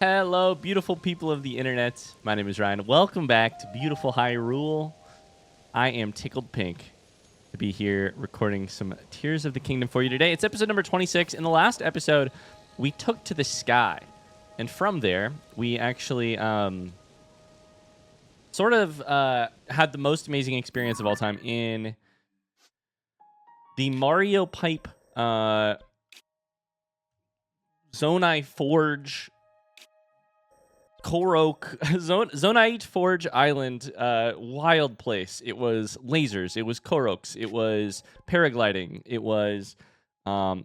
Hello, beautiful people of the internet. My name is Ryan. Welcome back to beautiful Hyrule. I am tickled pink to be here recording some Tears of the Kingdom for you today. It's episode number 26. In the last episode, we took to the sky. And from there, we actually had the most amazing experience of all time in the Mario Pipe Zonai Forge Zonite Forge Island wild place. It was lasers, it was Koroks, it was paragliding, it was a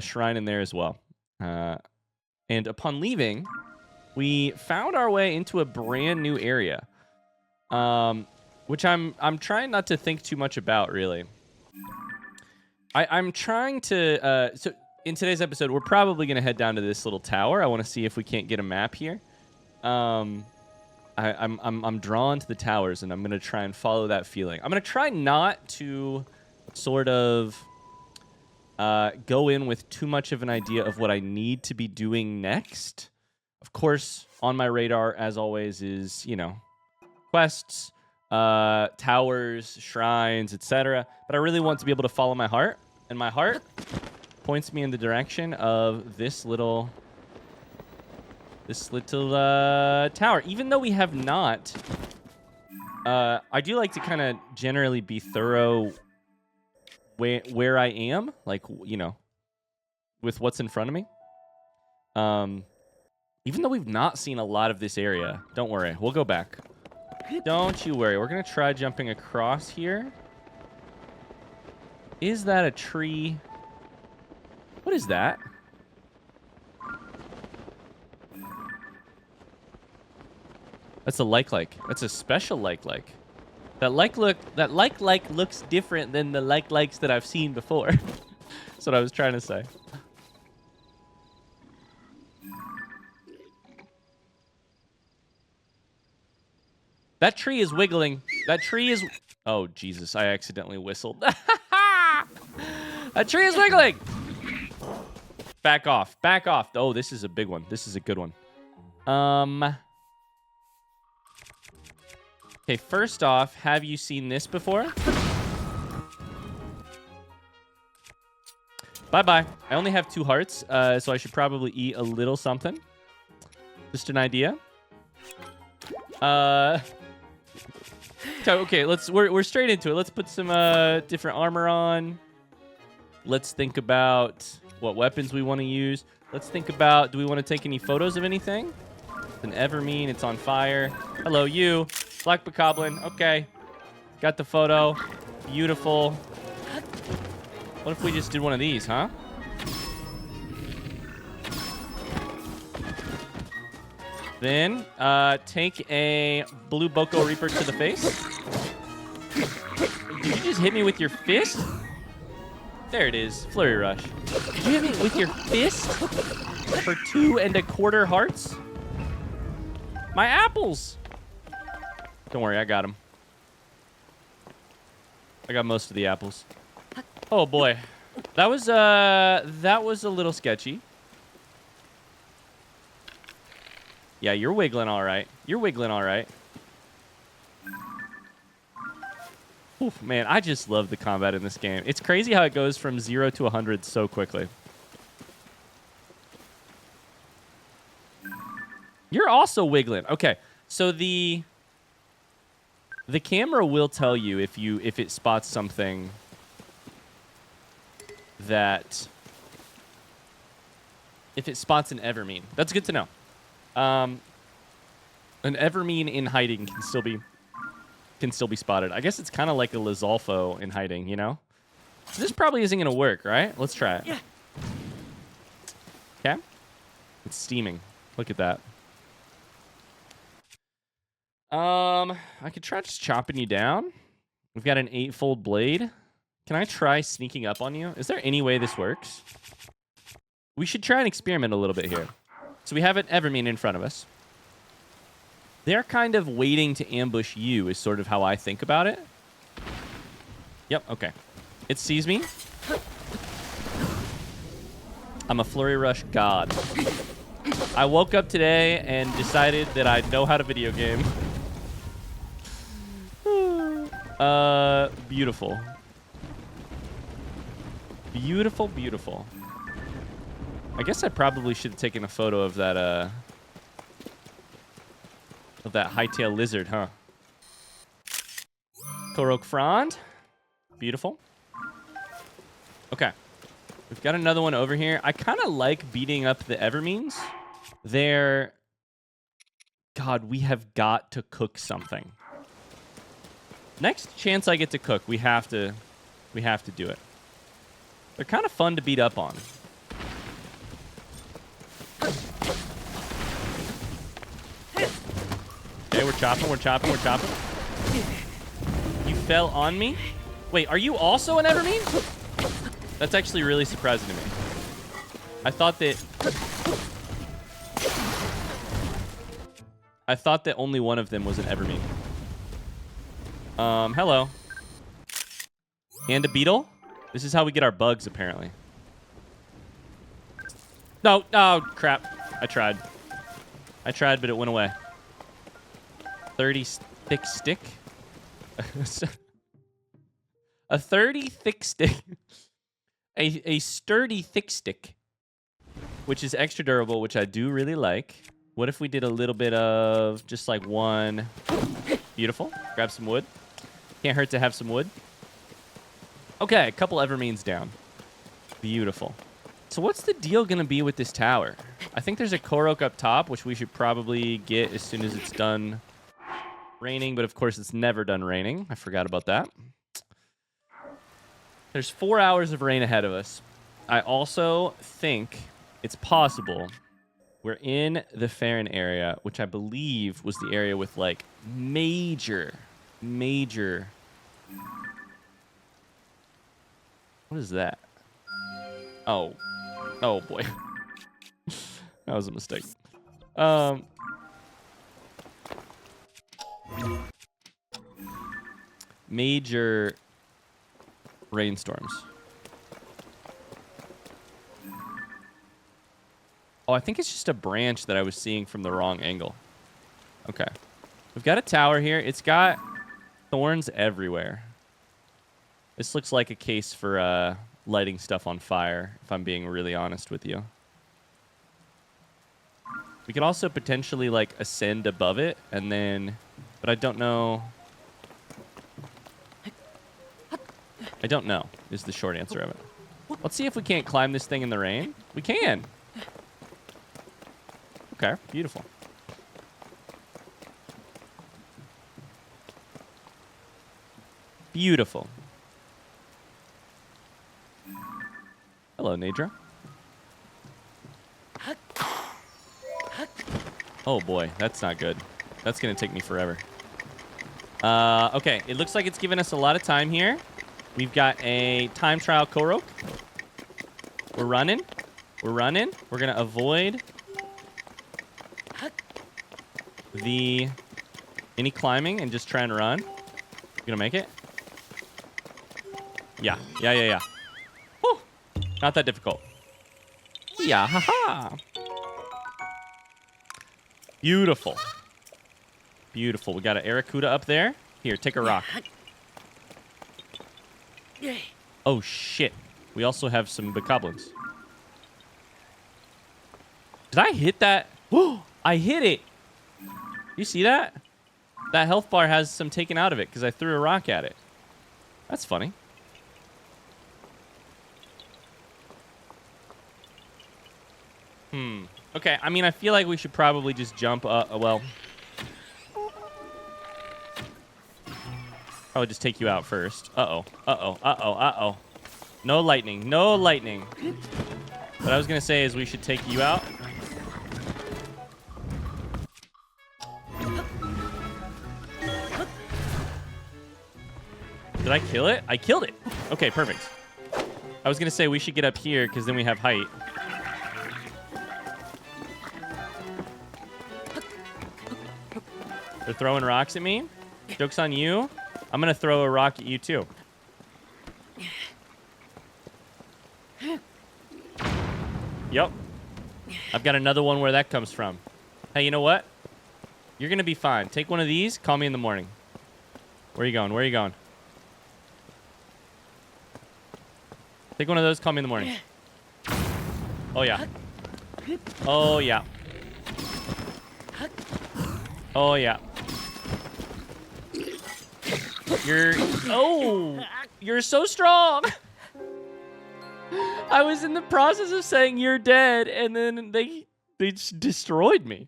shrine in there as well. And upon leaving, we found our way into a brand new area, which I'm trying not to think too much about, really. I'm trying to so in today's episode, we're probably going to head down to this little tower. I want to see if we can't get a map here. I'm drawn to the towers, and I'm going to try and follow that feeling. I'm going to try not to sort of go in with too much of an idea of what I need to be doing next. Of course, on my radar, as always, is, quests, towers, shrines, etc. But I really want to be able to follow my heart, and my heart points me in the direction of this little tower. Even though we have not, I do like to kind of generally be thorough where I am, like, with what's in front of me. Even though we've not seen a lot of this area, don't worry, we'll go back. Don't you worry. We're gonna try jumping across here. Is that a tree? What is that? That's a like. That's a special like. That like looks different than the likes that I've seen before. That's what I was trying to say. That tree is wiggling. That tree is... Oh, Jesus. I accidentally whistled. That tree is wiggling. Back off. Back off. Oh, this is a big one. This is a good one. Okay, first off, have you seen this before? Bye-bye. I only have 2 hearts, so I should probably eat a little something. Just an idea. Okay, we're straight into it. Let's put some different armor on. Let's think about what weapons we want to use. Let's think about, do we want to take any photos of anything? It's an Evermean, it's on fire. Hello, you. Black Bokoblin. Okay. Got the photo. Beautiful. What if we just did one of these, huh? Then, take a blue Boko Reaper to the face. Did you just hit me with your fist? There it is. Flurry Rush. Did you hit me with your fist? For 2 1/4 hearts? My apples! Don't worry, I got them. I got most of the apples. Oh boy. That was a little sketchy. Yeah, you're wiggling all right. You're wiggling all right. Oof, man, I just love the combat in this game. It's crazy how it goes from 0 to 100 so quickly. You're also wiggling. Okay, so the camera will tell you if it spots something that... If it spots an Evermean. That's good to know. An Evermean in hiding can still be spotted. I guess it's kind of like a Lizalfo in hiding, So this probably isn't going to work, right? Let's try it. Yeah. Okay. It's steaming. Look at that. I could try just chopping you down. We've got an 8-fold blade. Can I try sneaking up on you? Is there any way this works? We should try and experiment a little bit here. So we have an Evermean in front of us. They're kind of waiting to ambush you is sort of how I think about it. Yep, okay. It sees me. I'm a Flurry Rush god. I woke up today and decided that I know how to video game. Beautiful. Beautiful, beautiful. I guess I probably should have taken a photo of that hightail lizard, huh? Korok Frond. Beautiful. Okay. We've got another one over here. I kind of like beating up the Evermeans. They're... God, we have got to cook something. Next chance I get to cook, we have to do it. They're kind of fun to beat up on. Okay, we're chopping, we're chopping, we're chopping. You fell on me? Wait, are you also an Evermean? That's actually really surprising to me. I thought that only one of them was an Evermean. Hello. And a beetle? This is how we get our bugs, apparently. No, oh, crap. I tried, but it went away. 30 thick stick? A 30 thick stick. A sturdy thick stick. Which is extra durable, which I do really like. What if we did a little bit of just like one? Beautiful. Grab some wood. Can't hurt to have some wood. Okay, a couple Evermeans down. Beautiful. So what's the deal going to be with this tower? I think there's a Korok up top, which we should probably get as soon as it's done raining. But of course, it's never done raining. I forgot about that. There's 4 hours of rain ahead of us. I also think it's possible we're in the Farron area, which I believe was the area with like major... What is that? Oh. Oh, boy. That was a mistake. Major rainstorms. Oh, I think it's just a branch that I was seeing from the wrong angle. Okay. We've got a tower here. It's got thorns everywhere. This looks like a case for lighting stuff on fire, if I'm being really honest with you. We could also potentially, like, ascend above it, and then... But I don't know... I don't know, is the short answer of it. Let's see if we can't climb this thing in the rain. We can! Okay, beautiful. Beautiful. Hello, Nadra. Oh boy, that's not good. That's gonna take me forever. Okay, it looks like it's given us a lot of time here. We've got a time trial Korok. We're running. We're running. We're gonna avoid any climbing and just try and run. You gonna make it? Yeah. Whew. Not that difficult. Yeah, haha. Beautiful. Beautiful. We got an Aracuda up there. Here, take a rock. Oh, shit. We also have some bokoblins. Did I hit that? Oh, I hit it. You see that? That health bar has some taken out of it because I threw a rock at it. That's funny. Okay, I mean, I feel like we should probably just jump up. Well, probably just take you out first. Uh-oh. No lightning. No lightning. What I was going to say is we should take you out. Did I kill it? I killed it. Okay, perfect. I was going to say we should get up here because then we have height. They're throwing rocks at me. Joke's on you. I'm going to throw a rock at you, too. Yep. I've got another one where that comes from. Hey, you know what? You're going to be fine. Take one of these. Call me in the morning. Where are you going? Where are you going? Take one of those. Call me in the morning. Oh, yeah. Oh, yeah. Oh, yeah. You're so strong. I was in the process of saying you're dead, and then they just destroyed me.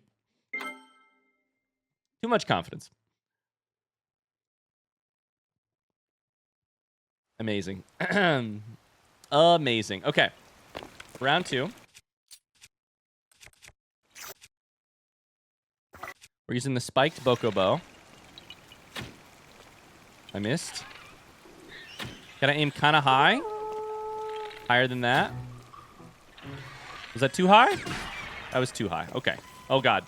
Too much confidence. Amazing. Amazing. Okay. Round 2. We're using the spiked Bokobo. I missed. Gotta aim kind of high. Higher than that. Was that too high? That was too high. Okay. Oh, God.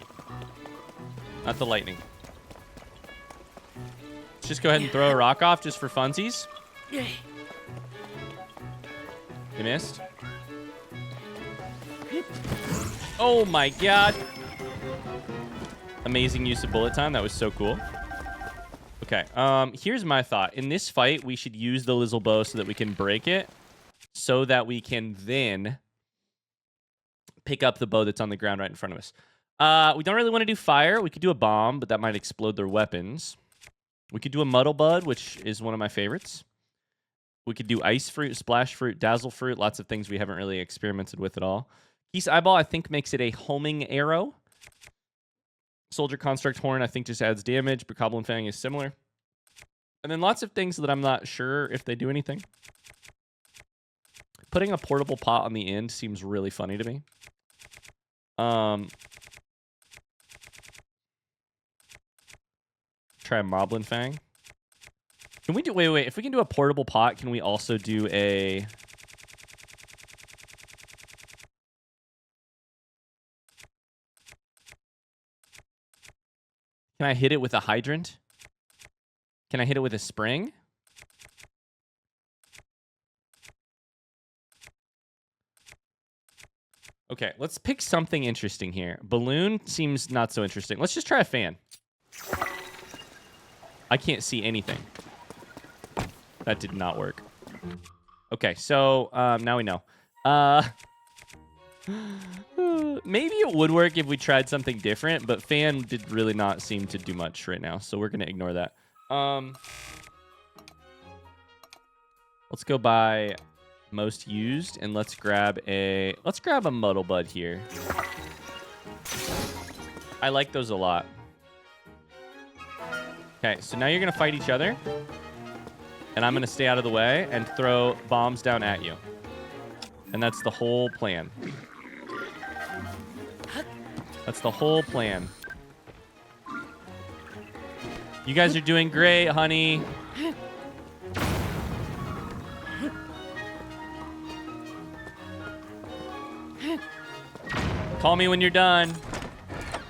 Not the lightning. Let's just go ahead and throw a rock off just for funsies. You missed. Oh, my God. Amazing use of bullet time. That was so cool. Okay. Here's my thought. In this fight, we should use the Lizzle Bow so that we can break it, so that we can then pick up the bow that's on the ground right in front of us. We don't really want to do fire. We could do a bomb, but that might explode their weapons. We could do a Muddle Bud, which is one of my favorites. We could do Ice Fruit, Splash Fruit, Dazzle Fruit, lots of things we haven't really experimented with at all. Geese Eyeball, I think, makes it a homing arrow. Soldier Construct Horn, I think, just adds damage, but Goblin Fang is similar. And then lots of things that I'm not sure if they do anything. Putting a portable pot on the end seems really funny to me. Try a Moblin Fang. Can we do... Wait. If we can do a portable pot, can we also do a... Can I hit it with a hydrant? Can I hit it with a spring? Okay, let's pick something interesting here. Balloon seems not so interesting. Let's just try a fan. I can't see anything. That did not work. Okay, so now we know. Maybe it would work if we tried something different, but fan did really not seem to do much right now, so we're going to ignore that. Let's go by most used, and let's grab a Muddle Bud here. I like those a lot. Okay, so now you're going to fight each other, and I'm going to stay out of the way and throw bombs down at you. And that's the whole plan. That's the whole plan. You guys are doing great, honey. Call me when you're done.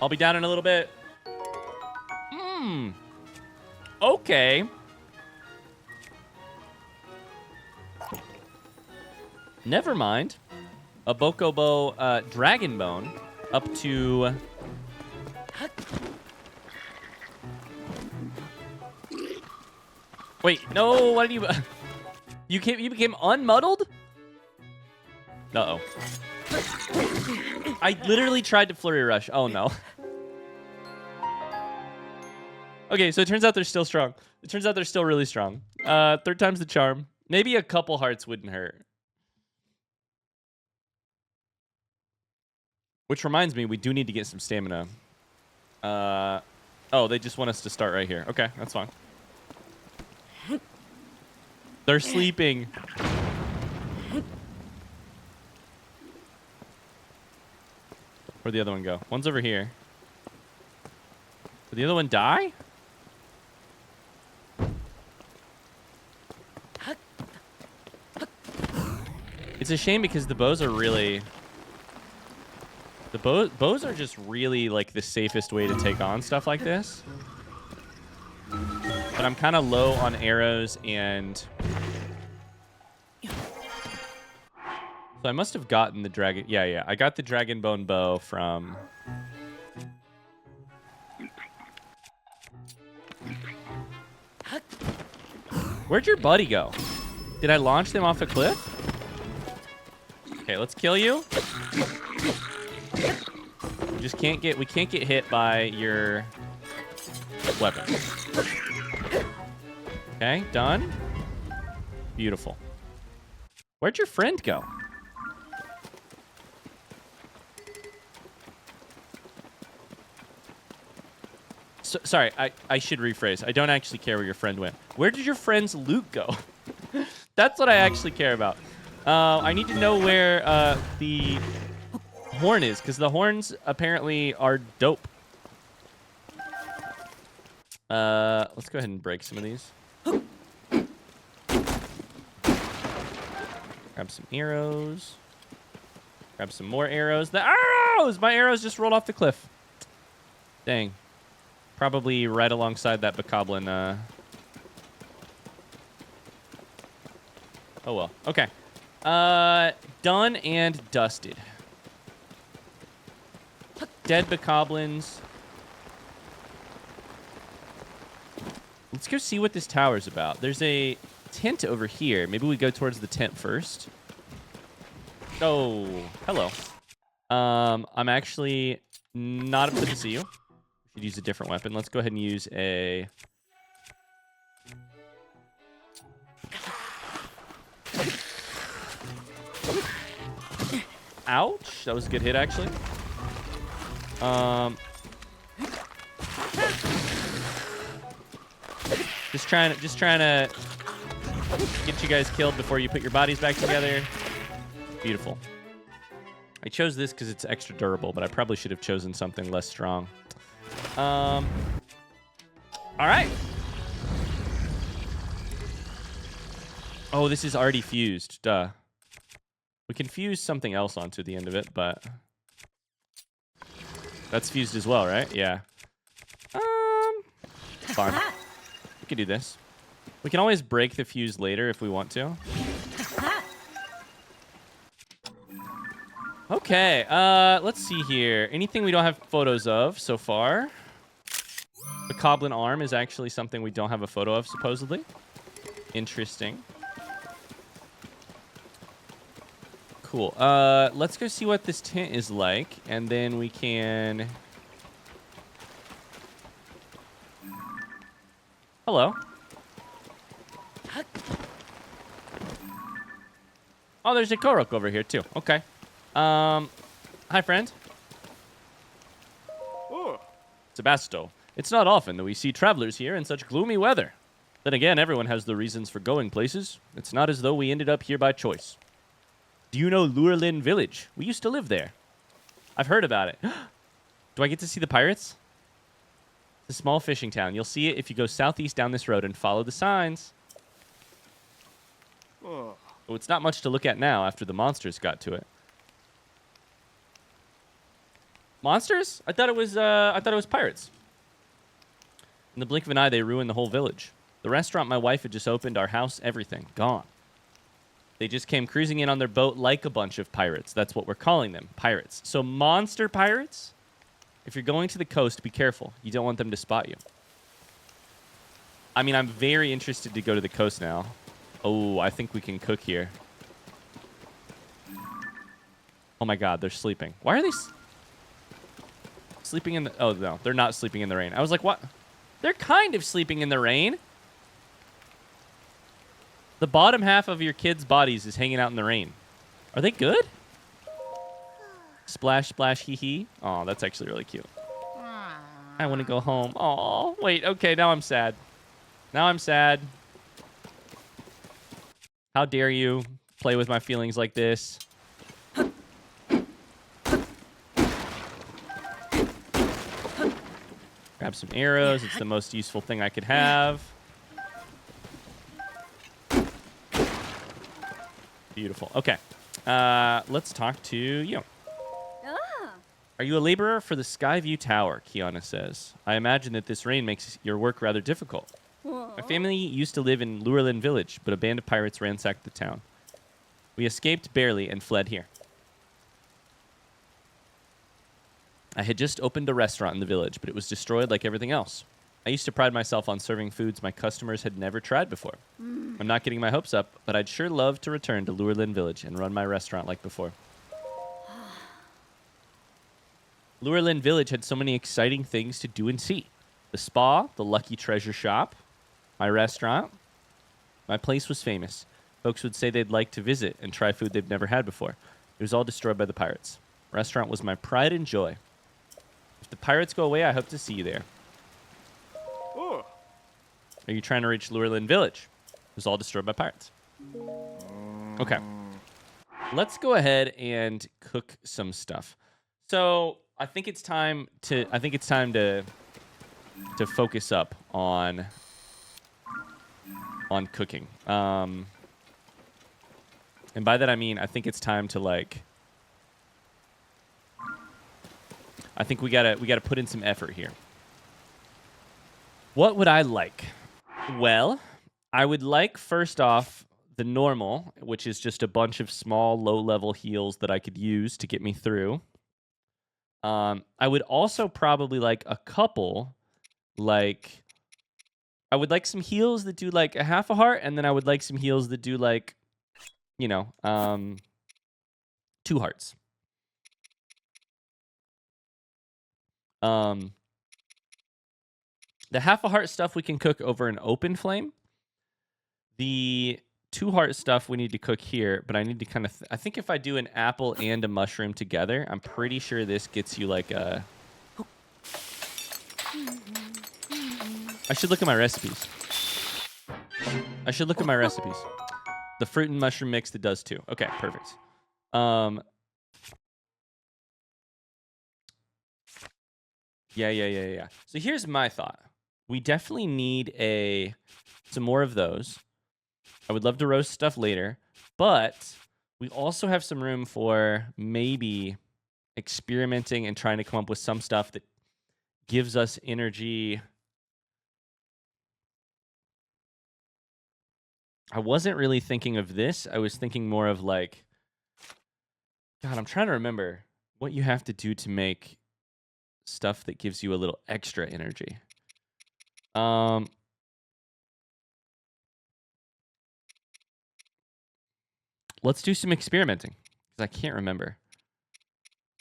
I'll be down in a little bit. Okay. Never mind. A Bokobo Dragon Bone up to... Wait, no, what did you... You became unmuddled? Uh-oh. I literally tried to Flurry Rush. Oh, no. Okay, so it turns out they're still strong. It turns out they're still really strong. Third time's the charm. Maybe a couple hearts wouldn't hurt. Which reminds me, we do need to get some stamina. Oh, they just want us to start right here. Okay, that's fine. They're sleeping. Where'd the other one go? One's over here. Did the other one die? It's a shame because the bows are really... The bows are just really, like, the safest way to take on stuff like this. But I'm kind of low on arrows and... So I must have gotten the dragon. Yeah. I got the dragon bone bow from. Where'd your buddy go? Did I launch them off a cliff? Okay, let's kill you. We can't get hit by your weapon. Okay, done. Beautiful. Where'd your friend go? So, sorry, I should rephrase. I don't actually care where your friend went. Where did your friend's loot go? That's what I actually care about. I need to know where the horn is, because the horns apparently are dope. Let's go ahead and break some of these. Grab some arrows. Grab some more arrows. The arrows! My arrows just rolled off the cliff. Dang. Probably right alongside that bokoblin. Oh, well. Okay. Done and dusted. Dead bokoblins. Let's go see what this tower's about. There's a tent over here. Maybe we go towards the tent first. Oh, hello. I'm actually not upset to see you. We should use a different weapon. Let's go ahead and use a... Ouch. That was a good hit, actually. Just trying to get you guys killed before you put your bodies back together. Beautiful. I chose this because it's extra durable, but I probably should have chosen something less strong. All right. Oh, this is already fused. Duh. We can fuse something else onto the end of it, but that's fused as well, right? Yeah. Fine. We can do this. We can always break the fuse later if we want to. Okay, let's see here. Anything we don't have photos of so far? The Coblin arm is actually something we don't have a photo of, supposedly. Interesting. Cool. Let's go see what this tent is like, and then we can... Hello. Oh, there's a Korok over here, too. Okay. Hi, friend. Oh. Sebasto. It's not often that we see travelers here in such gloomy weather. Then again, everyone has the reasons for going places. It's not as though we ended up here by choice. Do you know Lurelin Village? We used to live there. I've heard about it. Do I get to see the pirates? It's a small fishing town. You'll see it if you go southeast down this road and follow the signs. Oh. Oh, it's not much to look at now after the monsters got to it. Monsters? I thought it was pirates. In the blink of an eye, they ruined the whole village. The restaurant my wife had just opened, our house, everything. Gone. They just came cruising in on their boat like a bunch of pirates. That's what we're calling them, pirates. So monster pirates? If you're going to the coast, be careful. You don't want them to spot you. I mean, I'm very interested to go to the coast now. Oh, I think we can cook here. Oh my god, they're sleeping. Why are they sleeping in the... Oh, no, they're not sleeping in the rain. I was like, what? They're kind of sleeping in the rain. The bottom half of your kids' bodies is hanging out in the rain. Are they good? Splash, splash, hee hee. Oh, that's actually really cute. I want to go home. Oh, wait. Okay, now I'm sad. Now I'm sad. How dare you play with my feelings like this? Grab some arrows. It's the most useful thing I could have. Beautiful. Okay. Let's talk to you. Are you a laborer for the Skyview Tower? Kiana says. I imagine that this rain makes your work rather difficult. My family used to live in Lurelin Village, but a band of pirates ransacked the town. We escaped barely and fled here. I had just opened a restaurant in the village, but it was destroyed like everything else. I used to pride myself on serving foods my customers had never tried before. I'm not getting my hopes up, but I'd sure love to return to Lurelin Village and run my restaurant like before. Lurelin Village had so many exciting things to do and see. The spa, the Lucky Treasure Shop, my restaurant. My place was famous. Folks would say they'd like to visit and try food they've never had before. It was all destroyed by the pirates. Restaurant was my pride and joy. If the pirates go away, I hope to see you there. Ooh. Are you trying to reach Lurelin Village? It was all destroyed by pirates. Okay. Let's go ahead and cook some stuff. So I think it's time to focus up on cooking. And by that I mean I think it's time to like. I think we gotta put in some effort here. What would I like? Well, I would like first off the normal, which is just a bunch of small, low-level heals that I could use to get me through. I would also probably like a couple, like I would like some heals that do like a half a heart, and then I would like some heals that do like, 2 hearts. The half a heart stuff we can cook over an open flame. The 2 heart stuff we need to cook here, but I need to kind of... I think if I do an apple and a mushroom together, I'm pretty sure this gets you like a... I should look at my recipes. The fruit and mushroom mix that does too. Okay, perfect. Yeah. So here's my thought. We definitely need some more of those. I would love to roast stuff later, but we also have some room for maybe experimenting and trying to come up with some stuff that gives us energy. I wasn't really thinking of this. I was thinking more of like, God, I'm trying to remember what you have to do to make stuff that gives you a little extra energy. Let's do some experimenting, because I can't remember.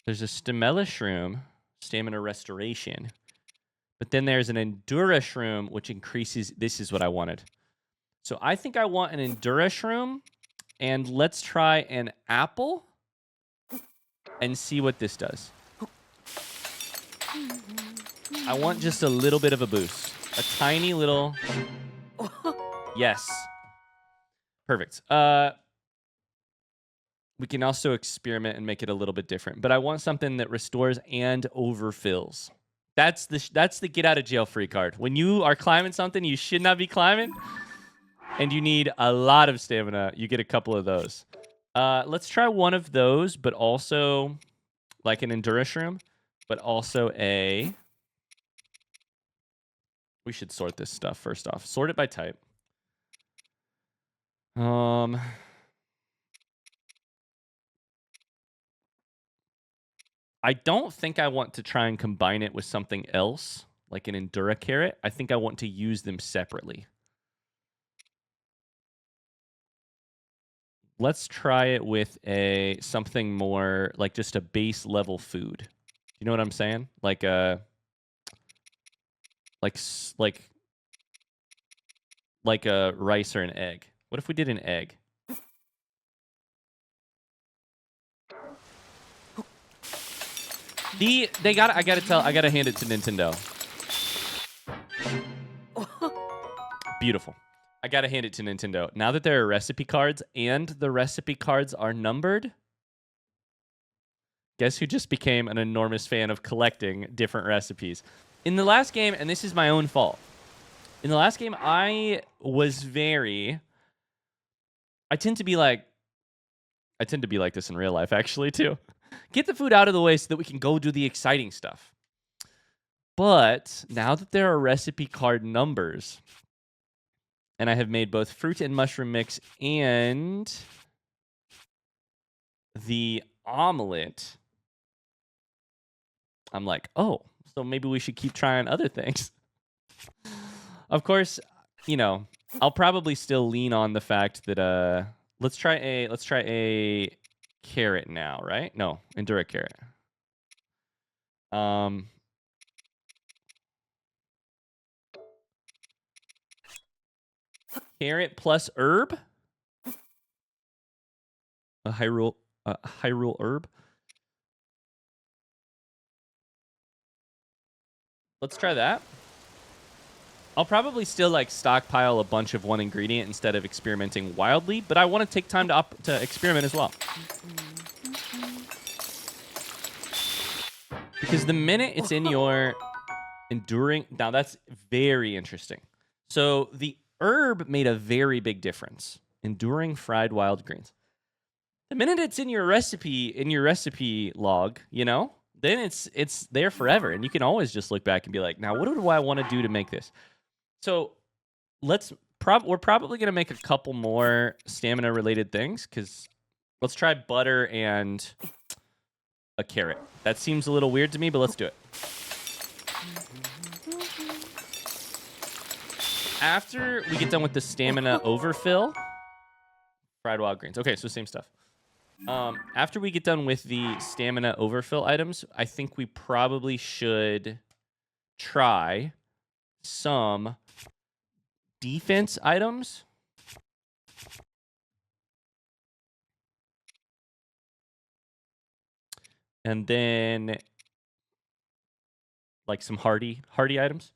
There's a Stamella Shroom, Stamina Restoration. But then there's an Endura Shroom, which increases... This is what I wanted. So I think I want an Endura Shroom, and let's try an apple and see what this does. I want just a little bit of a boost. A tiny little... Yes. Perfect. We can also experiment and make it a little bit different. But I want something that restores and overfills. That's the get out of jail free card. When you are climbing something you should not be climbing, and you need a lot of stamina, you get a couple of those. Let's try one of those, but also like an Endura Shroom, but also a... We should sort this stuff first off. Sort it by type. I don't think I want to try and combine it with something else, like an Endura Carrot. I think I want to use them separately. Let's try it with something more like just a base level food. You know what I'm saying? Like a like a rice or an egg. What if we did an egg? I gotta hand it to Nintendo. Beautiful. I gotta hand it to Nintendo. Now that there are recipe cards and the recipe cards are numbered, guess who just became an enormous fan of collecting different recipes? In the last game, and this is my own fault, in the last game, I tend to be like this in real life, actually, too. Get the food out of the way so that we can go do the exciting stuff. But now that there are recipe card numbers, and I have made both fruit and mushroom mix and the omelet, I'm like, oh, so maybe we should keep trying other things. Of course, you know, I'll probably still lean on the fact that let's try a carrot now, right? No, endura carrot. Carrot plus herb. A Hyrule herb. Let's try that. I'll probably still like stockpile a bunch of one ingredient instead of experimenting wildly, but I want to take time to experiment as well. Because the minute it's in your enduring, now that's very interesting. So the herb made a very big difference. Enduring fried wild greens. The minute it's in your recipe log, you know, then it's there forever, and you can always just look back and be like, now what do I want to do to make this? So we're probably gonna make a couple more stamina related things, because let's try butter and a carrot. That seems a little weird to me, but let's do it. After we get done with the stamina overfill, fried wild greens. Okay, so same stuff. After we get done with the stamina overfill items, I think we probably should try some defense items. And then like some hardy items.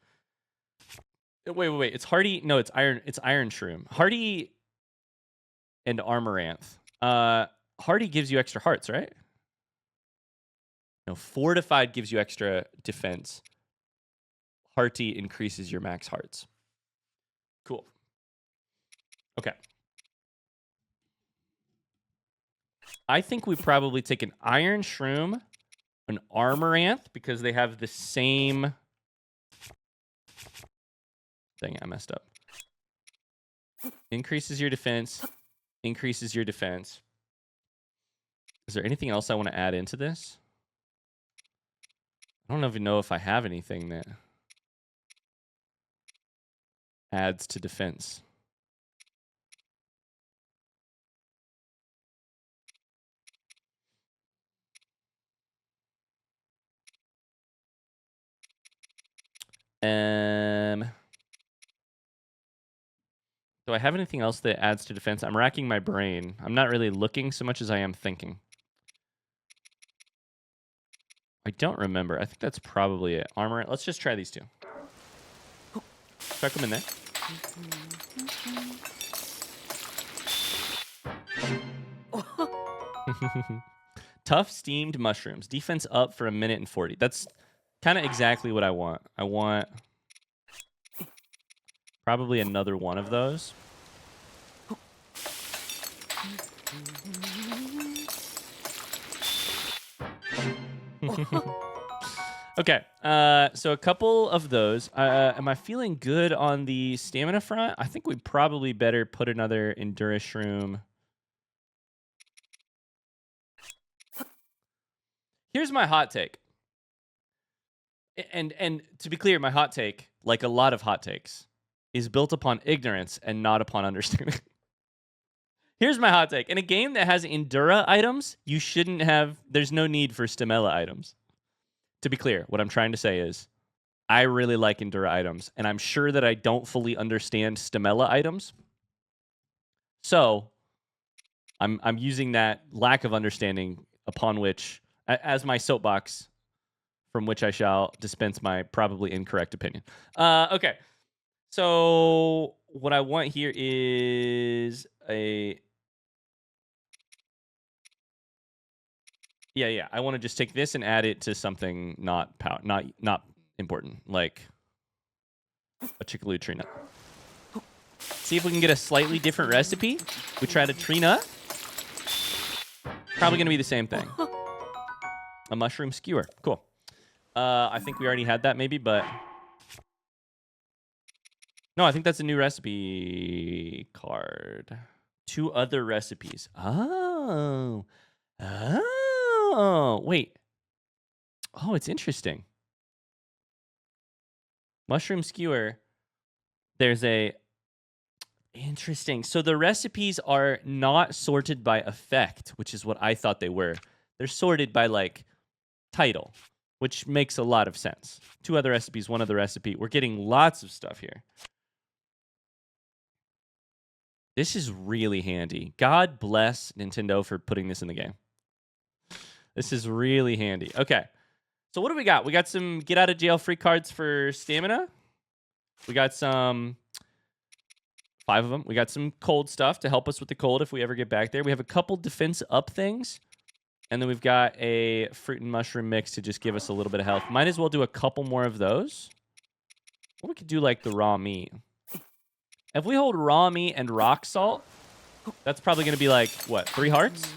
Wait. It's hardy. No, it's iron shroom. Hardy and amaranth. Hardy gives you extra hearts, right? No, fortified gives you extra defense. Hearty increases your max hearts. Cool. Okay. I think we probably take an iron shroom, an amaranth, because they have the same. Dang it, I messed up. Increases your defense. Increases your defense. Is there anything else I want to add into this? I don't even know if I have anything that adds to defense. Do I have anything else that adds to defense? I'm racking my brain. I'm not really looking so much as I am thinking. I don't remember. I think that's probably it. Armor. Let's just try these two. Chuck them in there. Tough steamed mushrooms. Defense up for 1 minute and 40. That's kind of exactly what I want. I want probably another one of those. Okay, so a couple of those. Am I feeling good on the stamina front? I think we probably better put another Endura Shroom. Here's my hot take. And to be clear, my hot take, like a lot of hot takes, is built upon ignorance and not upon understanding. Here's my hot take. In a game that has Endura items, you shouldn't have... There's no need for Stamella items. To be clear, what I'm trying to say is I really like Endura items, and I'm sure that I don't fully understand Stamella items. So I'm using that lack of understanding upon which, as my soapbox, from which I shall dispense my probably incorrect opinion. Okay. So what I want here is a... Yeah. I want to just take this and add it to something not important, like a Chickaloo tree nut. See if we can get a slightly different recipe. We tried a tree nut. Probably going to be the same thing. A mushroom skewer. Cool. I think we already had that maybe, but... No, I think that's a new recipe card. 2 other recipes. Oh. Oh, wait. Oh, it's interesting. Mushroom skewer. There's a interesting. So the recipes are not sorted by effect, which is what I thought they were. They're sorted by like title, which makes a lot of sense. 2 other recipes, 1 other recipe. We're getting lots of stuff here. This is really handy. God bless Nintendo for putting this in the game. This is really handy. Okay. So what do we got? We got some get out of jail free cards for stamina. We got some 5 of them. We got some cold stuff to help us with the cold if we ever get back there. We have a couple defense up things. And then we've got a fruit and mushroom mix to just give us a little bit of health. Might as well do a couple more of those. Or we could do like the raw meat. If we hold raw meat and rock salt, that's probably going to be like, what, 3 hearts?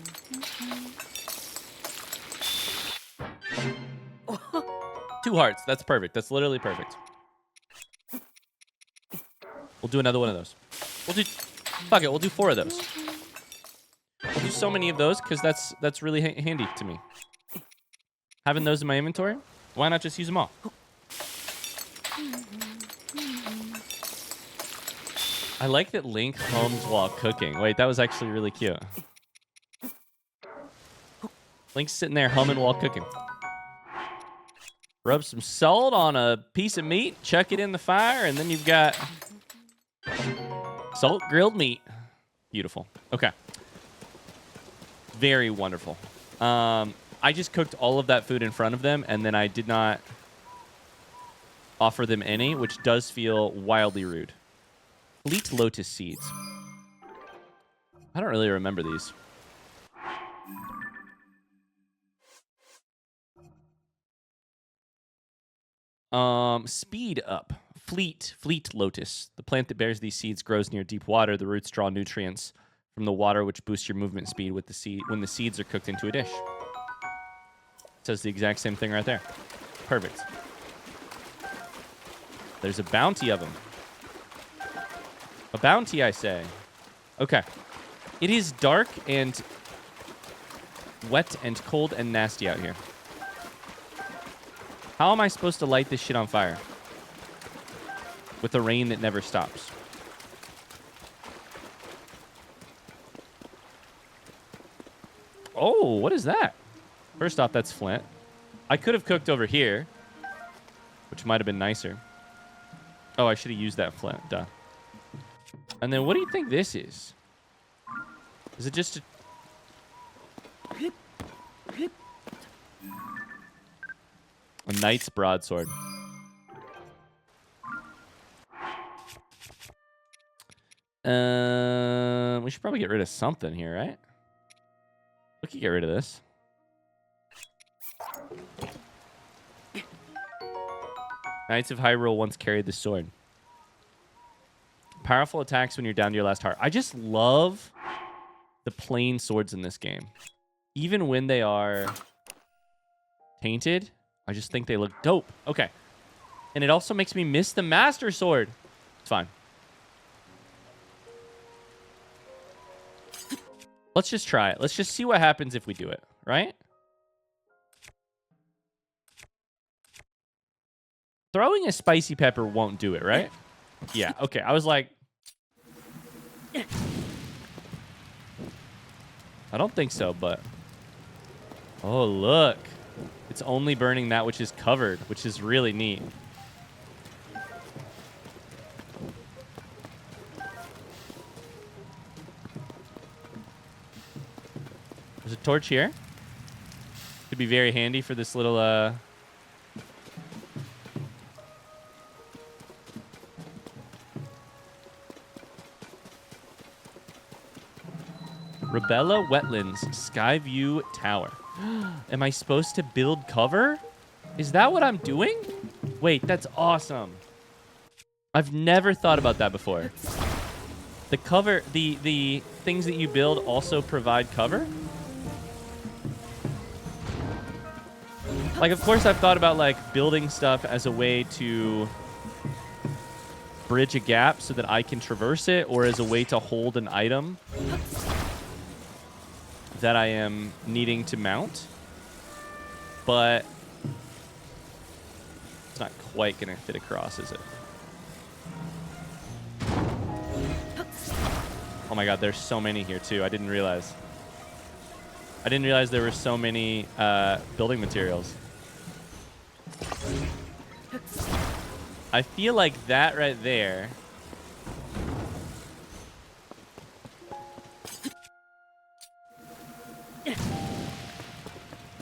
2 hearts. That's perfect. That's literally perfect. We'll do another one of those. Fuck it. We'll do 4 of those. We'll do so many of those because that's really handy to me. Having those in my inventory, why not just use them all? I like that Link hums while cooking. Wait, that was actually really cute. Link's sitting there humming while cooking. Rub some salt on a piece of meat, chuck it in the fire, and then you've got salt grilled meat. Beautiful. Okay. Very wonderful. I just cooked all of that food in front of them, and then I did not offer them any, which does feel wildly rude. Fleet lotus seeds. I don't really remember these. Speed up. Fleet lotus. The plant that bears these seeds grows near deep water. The roots draw nutrients from the water, which boosts your movement speed with the seed when the seeds are cooked into a dish. It says the exact same thing right there. Perfect. There's a bounty of them. A bounty, I say. Okay. It is dark and wet and cold and nasty out here. How am I supposed to light this shit on fire? With the rain that never stops. Oh, what is that? First off, that's flint. I could have cooked over here, which might have been nicer. Oh, I should have used that flint. Duh. And then what do you think this is? Is it just a knight's broadsword? We should probably get rid of something here, right? We could get rid of this. Knights of Hyrule once carried the sword. Powerful attacks when you're down to your last heart. I just love the plain swords in this game. Even when they are tainted, I just think they look dope. Okay. And it also makes me miss the Master Sword. It's fine. Let's just try it. Let's just see what happens if we do it, right? Throwing a spicy pepper won't do it, right? Yeah, okay. I was like... I don't think so, but... Oh, look. It's only burning that which is covered, which is really neat. There's a torch here. Could be very handy for this little... Rabella Wetlands Skyview Tower. Am I supposed to build cover? Is that what I'm doing? Wait, that's awesome. I've never thought about that before. The cover, the things that you build also provide cover? Like, of course, I've thought about, like, building stuff as a way to bridge a gap so that I can traverse it, or as a way to hold an item. that I am needing to mount, but it's not quite going to fit across, is it? Oh my god, there's so many here too. I didn't realize. I didn't realize there were so many building materials. I feel like that right there.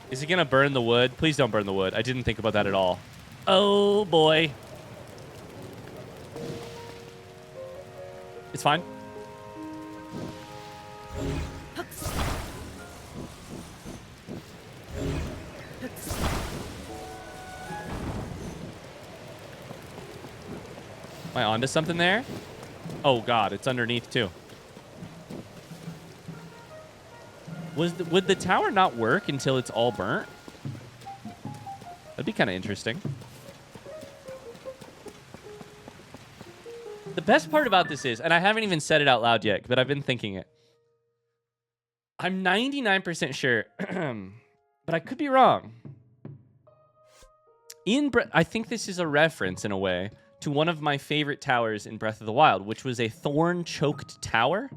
Is it gonna burn the wood? Please don't burn the wood. I didn't think about that at all. Oh boy. It's fine. Am I onto something there? Oh god, it's underneath too. Would the tower not work until it's all burnt? That'd be kind of interesting. The best part about this is, and I haven't even said it out loud yet, but I've been thinking it. I'm 99% sure, but I could be wrong. I think this is a reference in a way to one of my favorite towers in Breath of the Wild, which was a thorn-choked tower,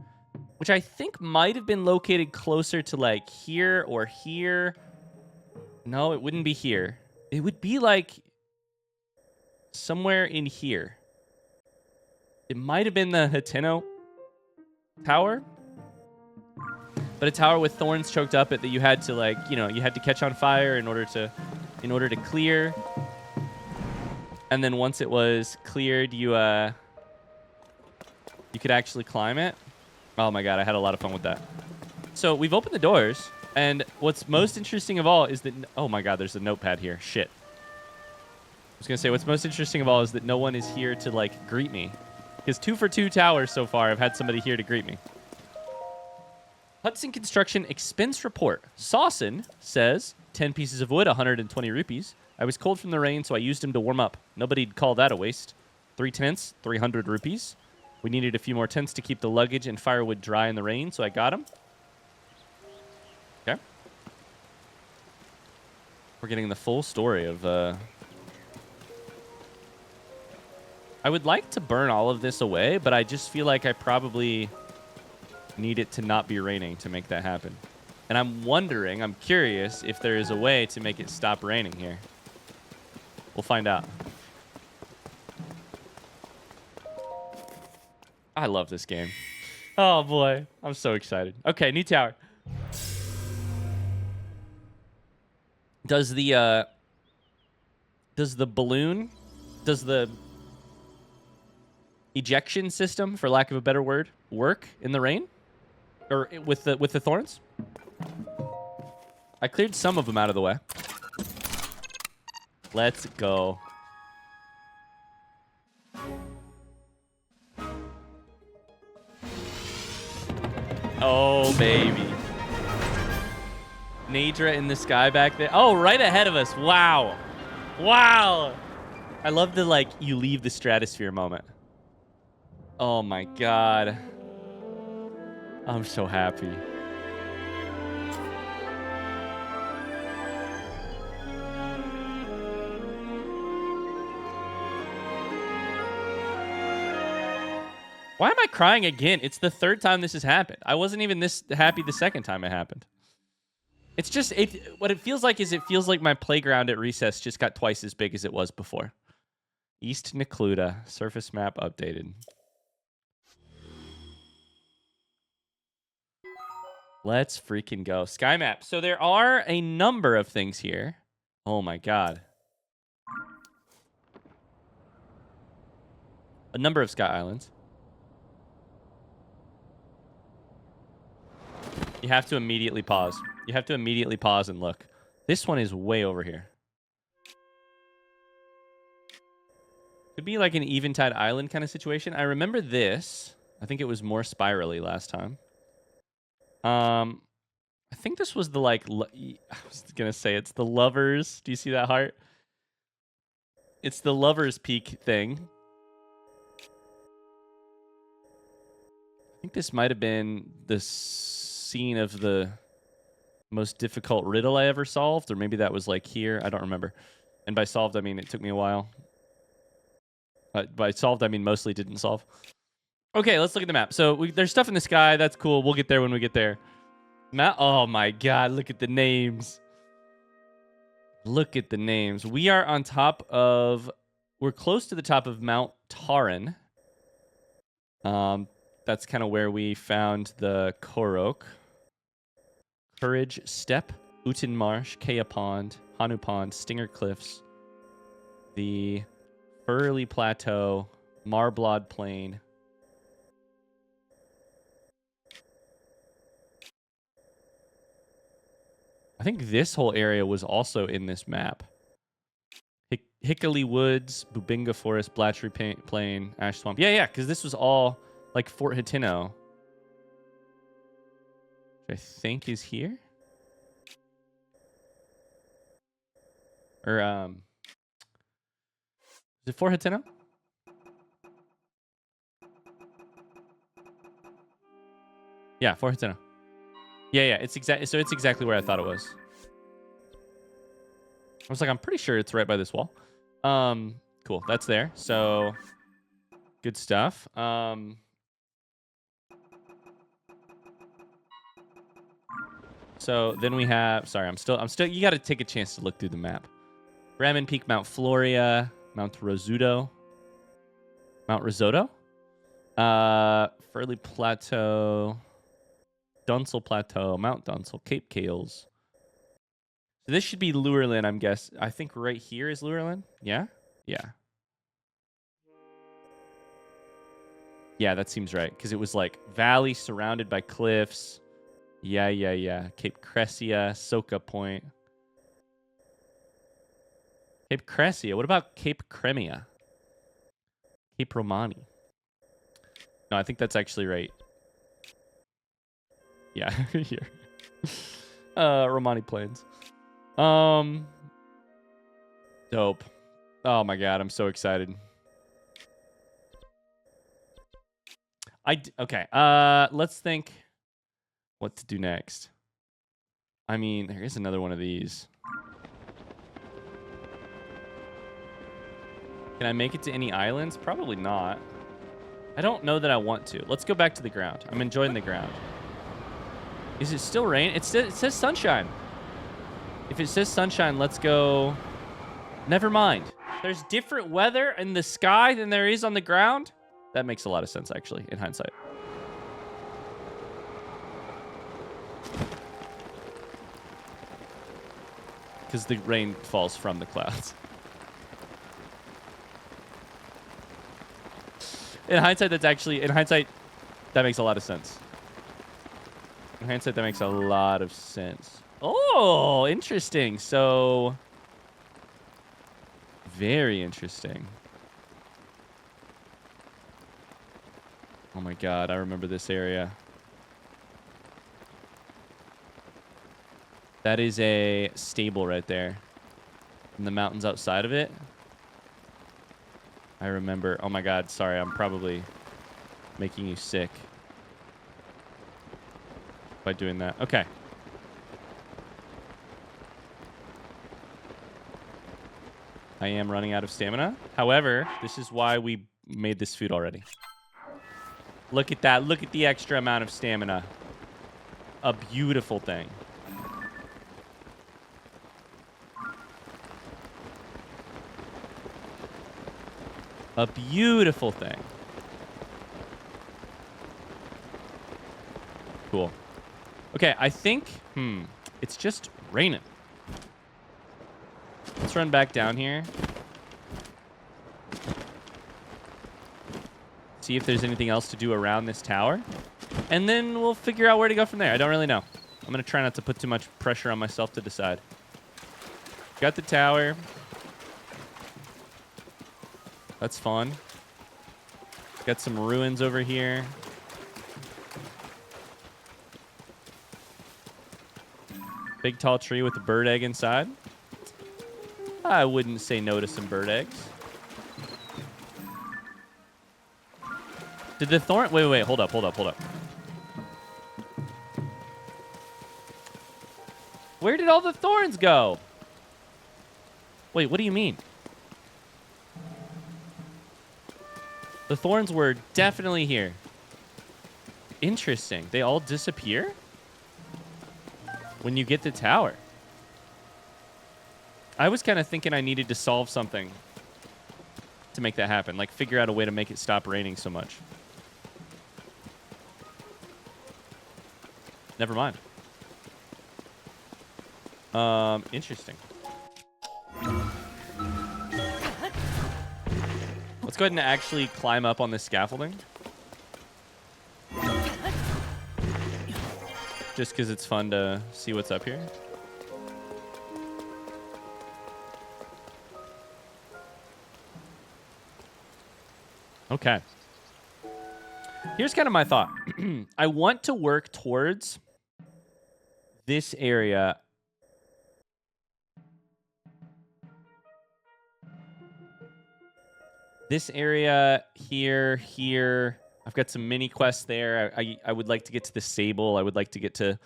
which I think might have been located closer to like here or here. No, it wouldn't be here. It would be like somewhere in here. It might have been the Hateno Tower, but a tower with thorns choked up it that you had to like, you know, you had to catch on fire in order to clear. And then once it was cleared, you could actually climb it. Oh my god, I had a lot of fun with that. So we've opened the doors, and what's most interesting of all is that... Oh my god, there's a notepad here. Shit. I was going to say, what's most interesting of all is that no one is here to, like, greet me. Because 2 for 2 towers so far, I've had somebody here to greet me. Hudson Construction Expense Report. Sawson says, 10 pieces of wood, 120 rupees. I was cold from the rain, so I used them to warm up. Nobody'd call that a waste. 3 tents, 300 rupees. We needed a few more tents to keep the luggage and firewood dry in the rain, so I got them. Okay. We're getting the full story of... I would like to burn all of this away, but I just feel like I probably need it to not be raining to make that happen. And I'm curious if there is a way to make it stop raining here. We'll find out. I love this game. Oh boy, I'm so excited. Okay, new tower. Does the balloon, does the ejection system, for lack of a better word, work in the rain? Or with the thorns? I cleared some of them out of the way. Let's go. Oh, baby. Nadra in the sky back there. Oh, right ahead of us. Wow. Wow. I love the, like, you leave the stratosphere moment. Oh, my God. I'm so happy. Why am I crying again? It's the 3rd time this has happened. I wasn't even this happy the 2nd time it happened. It's just, what it feels like is it feels like my playground at recess just got twice as big as it was before. East Necluda, surface map updated. Let's freaking go. Sky map. So there are a number of things here. Oh my god. A number of sky islands. You have to immediately pause. You have to immediately pause and look. This one is way over here. Could be like an Eventide Island kind of situation. I remember this. I think it was more spirally last time. I think this was the like... I was going to say it's the Lovers. Do you see that heart? It's the Lovers Peak thing. I think this might have been the scene of the Most difficult riddle I ever solved, or maybe that was like here. I don't remember. And by solved, I mean it took me a while. By solved, I mean mostly didn't solve. Okay, let's look at the map. So there's stuff in the sky. That's cool. We'll get there when we get there. Oh my god, look at the names. Look at the names. We are on top of... We're close to the top of Mount Taran. That's kind of where we found the Korok. Courage Steppe, Utin Marsh, Kea Pond, Hanu Pond, Stinger Cliffs, the Furley Plateau, Marblod Plain. I think this whole area was also in this map. Hickory Woods, Bubinga Forest, Blatchery Plain, Ash Swamp. Yeah, because this was all like Fort Hatino. Which I think is here. Or, is it Fort Hatino? Yeah, Fort Hatino. Yeah, it's exactly where I thought it was. I was like, I'm pretty sure it's right by this wall. Cool. That's there. So good stuff. So then we have, sorry, I'm still, you got to take a chance to look through the map. Ramen Peak, Mount Floria, Mount Risotto, Furley Plateau, Dunsel Plateau, Mount Dunsel, Cape Kales. So this should be Lurelin, I'm guessing. I think right here is Lurelin. Yeah? Yeah. Yeah, that seems right. Because it was like valley surrounded by cliffs. Yeah. Cape Cressia, Soka Point. Cape Cressia. What about Cape Cremia? Cape Romani. No, I think that's actually right. Yeah, here. Romani Plains. Dope. Oh my god, I'm so excited. Okay. Let's think what to do next. I mean, there is another one of these. Can I make it to any islands? Probably not. I don't know that I want to. Let's go back to the ground. I'm enjoying the ground. Is it still rain? It says sunshine. If it says sunshine, let's go. Never mind. There's different weather in the sky than there is on the ground. That makes a lot of sense, actually, in hindsight. Because the rain falls from the clouds. In hindsight, that makes a lot of sense. In hindsight, that makes a lot of sense. Oh, interesting. So, very interesting. Oh my god, I remember this area. That is a stable right there. In the mountains outside of it. I remember. Oh my god, sorry, I'm probably making you sick by doing that. Okay. I am running out of stamina. However, this is why we made this food already. Look at that. Look at the extra amount of stamina. A beautiful thing. A beautiful thing. Cool. Okay, I think, it's just raining. Let's run back down here. See if there's anything else to do around this tower. And then we'll figure out where to go from there. I don't really know. I'm going to try not to put too much pressure on myself to decide. Got the tower. That's fun. Got some ruins over here. Big tall tree with a bird egg inside. I wouldn't say no to some bird eggs. Did the thorn... Wait. Hold up. Where did all the thorns go? Wait, what do you mean? The thorns were definitely here. Interesting. They all disappear when you get the tower. I was kind of thinking I needed to solve something to make that happen. Like, figure out a way to make it stop raining so much. Never mind. Interesting. Let's go ahead and actually climb up on this scaffolding. Just because it's fun to see what's up here. Okay. Here's kind of my thought. I want to work towards this area. This area here, here. I've got some mini quests there. I would like to get to the Sable. I would like to get to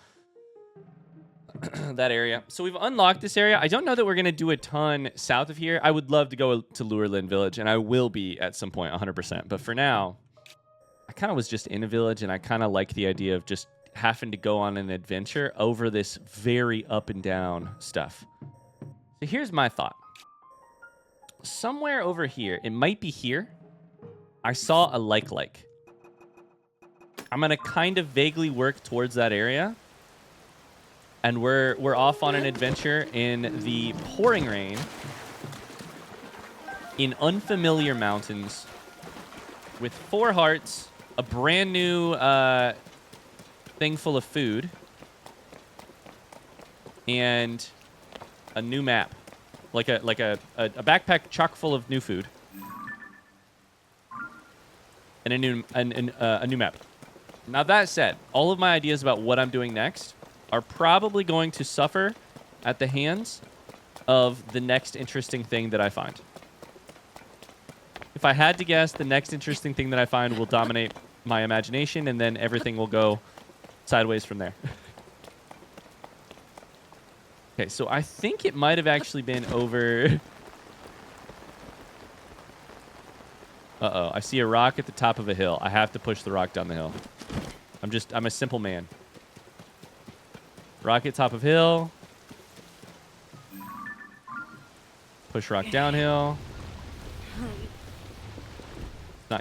that area. So we've unlocked this area. I don't know that we're going to do a ton south of here. I would love to go to Lurelin Village, and I will be at some point, 100%. But for now, I kind of was just in a village, and I kind of like the idea of just having to go on an adventure over this very up and down stuff. So here's my thought. Somewhere over here, it might be here, I saw a like. I'm going to kind of vaguely work towards that area. And we're off on an adventure in the pouring rain in unfamiliar mountains with 4 hearts, a brand new thing full of food, and a new map. Like a backpack chock full of new food. And a new map. Now that said, all of my ideas about what I'm doing next are probably going to suffer at the hands of the next interesting thing that I find. If I had to guess, the next interesting thing that I find will dominate my imagination, and then everything will go sideways from there. Okay, so I think it might have actually been over... Uh-oh, I see a rock at the top of a hill. I have to push the rock down the hill. I'm a simple man. Rock at top of hill. Push rock downhill.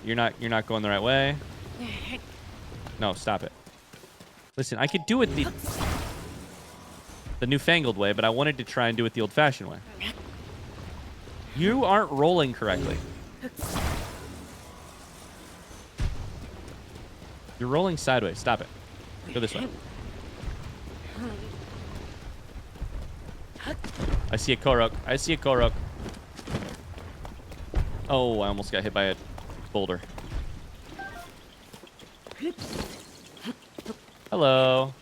You're not going the right way. No, stop it. Listen, I could do it the newfangled way, but I wanted to try and do it the old-fashioned way. You aren't rolling correctly. You're rolling sideways. Stop it. Go this way. I see a Korok. I see a Korok. Oh, I almost got hit by a boulder. Hello.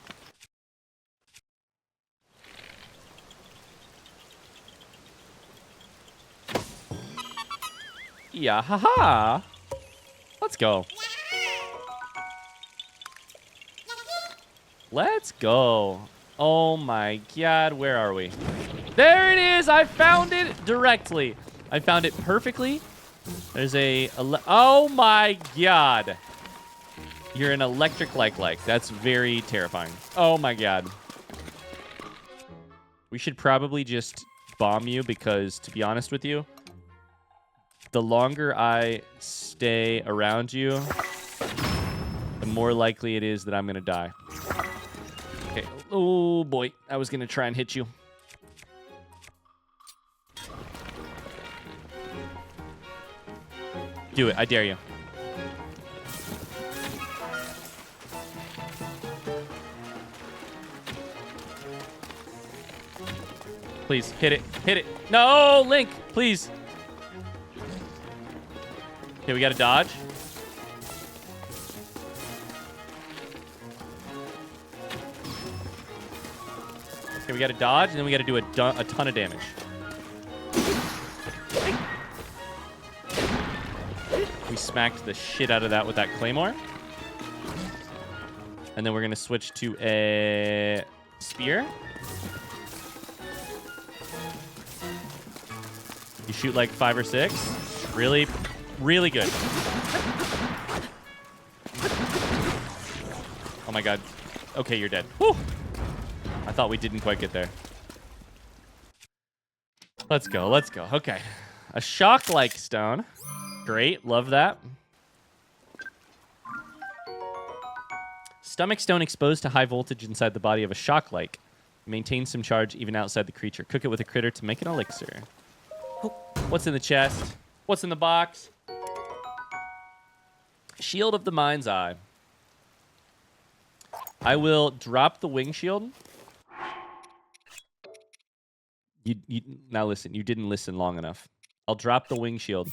Yeah, haha. Let's go. Let's go. Oh my god, where are we? There it is! I found it directly. I found it perfectly. There's oh my god. You're an electric like. That's very terrifying. Oh my god. We should probably just bomb you because, to be honest with you, the longer I stay around you, the more likely it is that I'm going to die. Okay. Oh, boy. I was going to try and hit you. Do it. I dare you. Please, hit it. Hit it. No, Link, please. Okay, we got to dodge. Okay, we got to dodge, and then we got to do a ton of damage. We smacked the shit out of that with that claymore. And then we're going to switch to a spear. You shoot like 5 or 6. Really, really good. Oh my god. Okay, you're dead. Whew. I thought we didn't quite get there. Let's go, let's go. Okay. A shock-like stone. Great, love that. Stomach stone exposed to high voltage inside the body of a shock-like. Maintains some charge even outside the creature. Cook it with a critter to make an elixir. What's in the chest? What's in the box? Shield of the Mind's Eye. I will drop the wing shield. Now listen, you didn't listen long enough. I'll drop the wing shield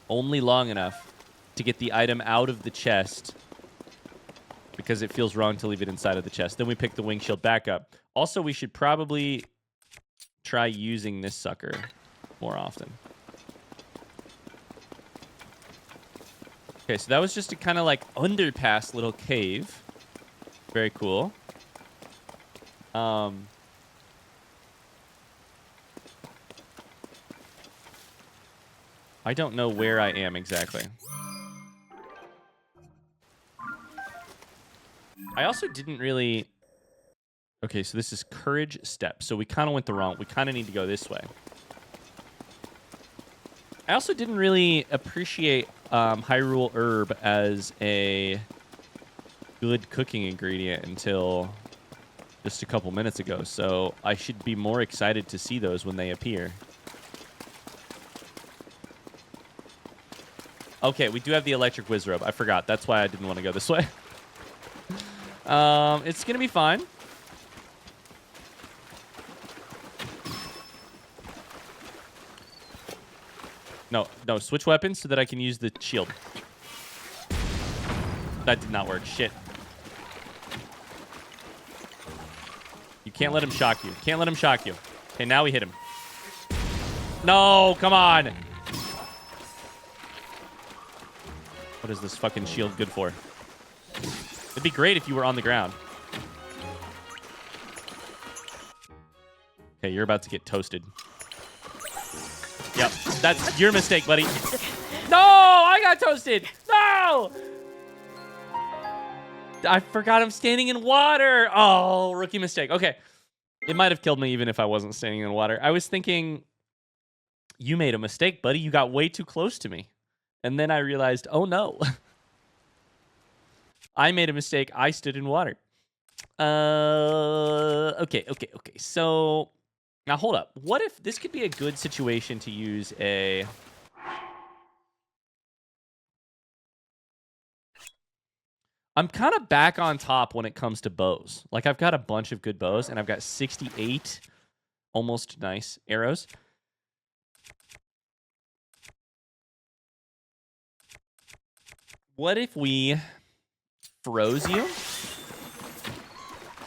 only long enough to get the item out of the chest because it feels wrong to leave it inside of the chest. Then we pick the wing shield back up. Also, we should probably try using this sucker more often. Okay, so that was just a kind of like underpass little cave. Very cool. I don't know where I am exactly. I also didn't really... Okay, so this is Courage Step. So we kind of went the wrong... We kind of need to go this way. I also didn't really appreciate Hyrule Herb as a good cooking ingredient until just a couple minutes ago. So I should be more excited to see those when they appear. Okay, we do have the electric whiz robe. I forgot. That's why I didn't want to go this way. It's going to be fine. No, switch weapons so that I can use the shield. That did not work. Shit. You can't let him shock you. Can't let him shock you. Okay, now we hit him. No, come on. What is this fucking shield good for? It'd be great if you were on the ground. Okay, you're about to get toasted. Yep, that's your mistake, buddy. No, I got toasted. No! I forgot I'm standing in water. Oh, rookie mistake. Okay, it might have killed me even if I wasn't standing in water. I was thinking, you made a mistake, buddy. You got way too close to me. And then I realized, oh no. I made a mistake. I stood in water. Okay. So, now hold up. What if this could be a good situation to use a... I'm kind of back on top when it comes to bows. Like, I've got a bunch of good bows, and I've got 68 almost nice arrows. What if we froze you?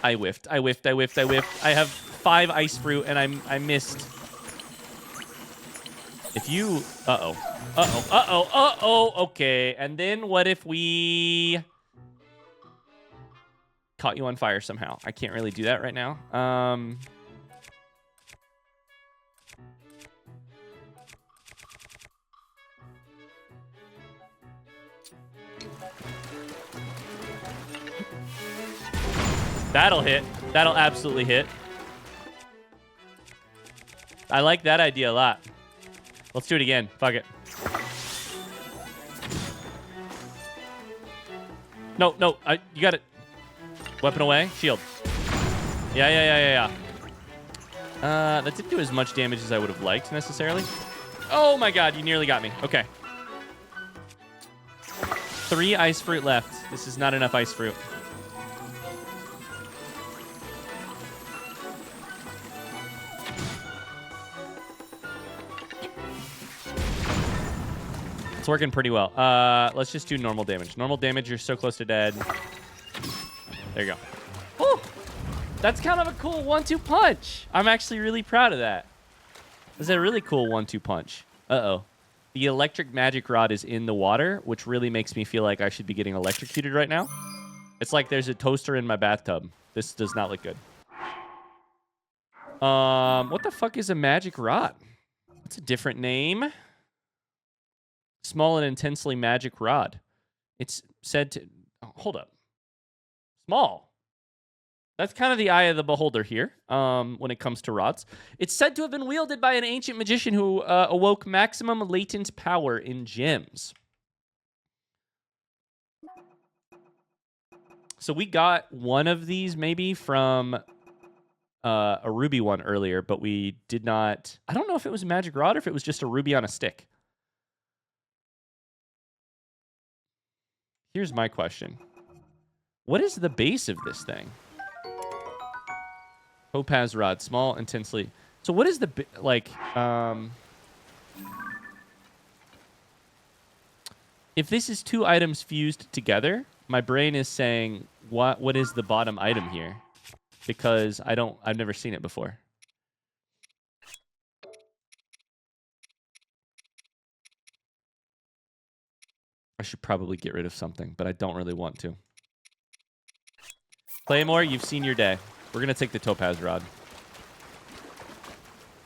I whiffed. I have 5 ice fruit, and I missed. If you... Uh-oh. Okay, and then what if we... caught you on fire somehow? I can't really do that right now. That'll hit. That'll absolutely hit. I like that idea a lot. Let's do it again. Fuck it. No. You got it. Weapon away. Shield. Yeah. That didn't do as much damage as I would have liked, necessarily. Oh my god, you nearly got me. Okay. 3 ice fruit left. This is not enough ice fruit. It's working pretty well. Let's just do normal damage. Normal damage, you're so close to dead. There you go. Oh, that's kind of a cool 1-2 punch. I'm actually really proud of that. This is a really cool 1-2 punch. Uh-oh. The electric magic rod is in the water, which really makes me feel like I should be getting electrocuted right now. It's like there's a toaster in my bathtub. This does not look good. What the fuck is a magic rod? That's a different name. Small and intensely magic rod. It's said to... Oh, hold up. Small. That's kind of the eye of the beholder here when it comes to rods. It's said to have been wielded by an ancient magician who awoke maximum latent power in gems. So we got one of these maybe from a ruby one earlier, but we did not... I don't know if it was a magic rod or if it was just a ruby on a stick. Here's my question. What is the base of this thing? Topaz rod, small, intensely. So what is the, like, if this is two items fused together, my brain is saying, what is the bottom item here? Because I've never seen it before. I should probably get rid of something, but I don't really want to. Claymore, you've seen your day. We're going to take the topaz rod.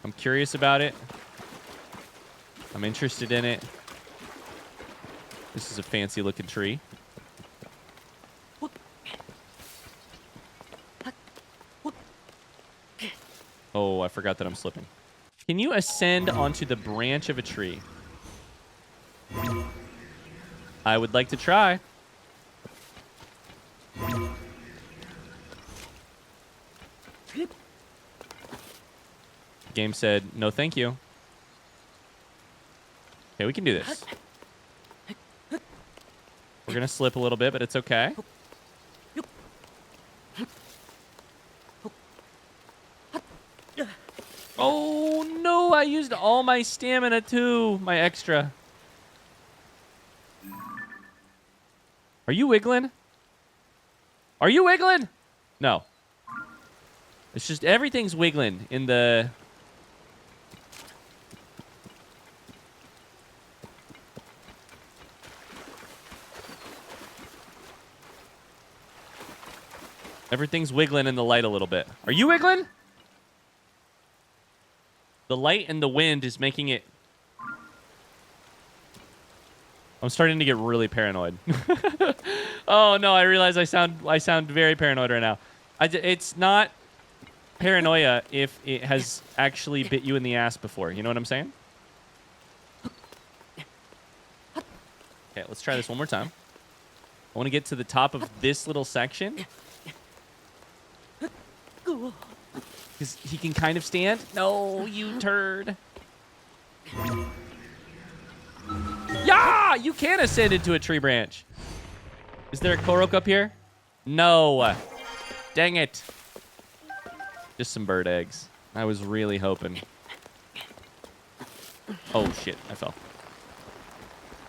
I'm curious about it. I'm interested in it. This is a fancy looking tree. Oh, I forgot that I'm slipping. Can you ascend onto the branch of a tree? I would like to try. Game said, no thank you. Okay, we can do this. We're going to slip a little bit, but it's okay. Oh, no, I used all my stamina, too. My extra. Are you wiggling? Are you wiggling? No. It's just everything's wiggling in the... Everything's wiggling in the light a little bit. Are you wiggling? The light and the wind is making it... I'm starting to get really paranoid. Oh, no, I realize I sound very paranoid right now. It's not paranoia if it has actually bit you in the ass before. You know what I'm saying? Okay, let's try this one more time. I want to get to the top of this little section. Because he can kind of stand. No, you turd. Yeah, you can ascend into a tree branch. Is there a Korok up here? No. Dang it. Just some bird eggs. I was really hoping. Oh, shit. I fell.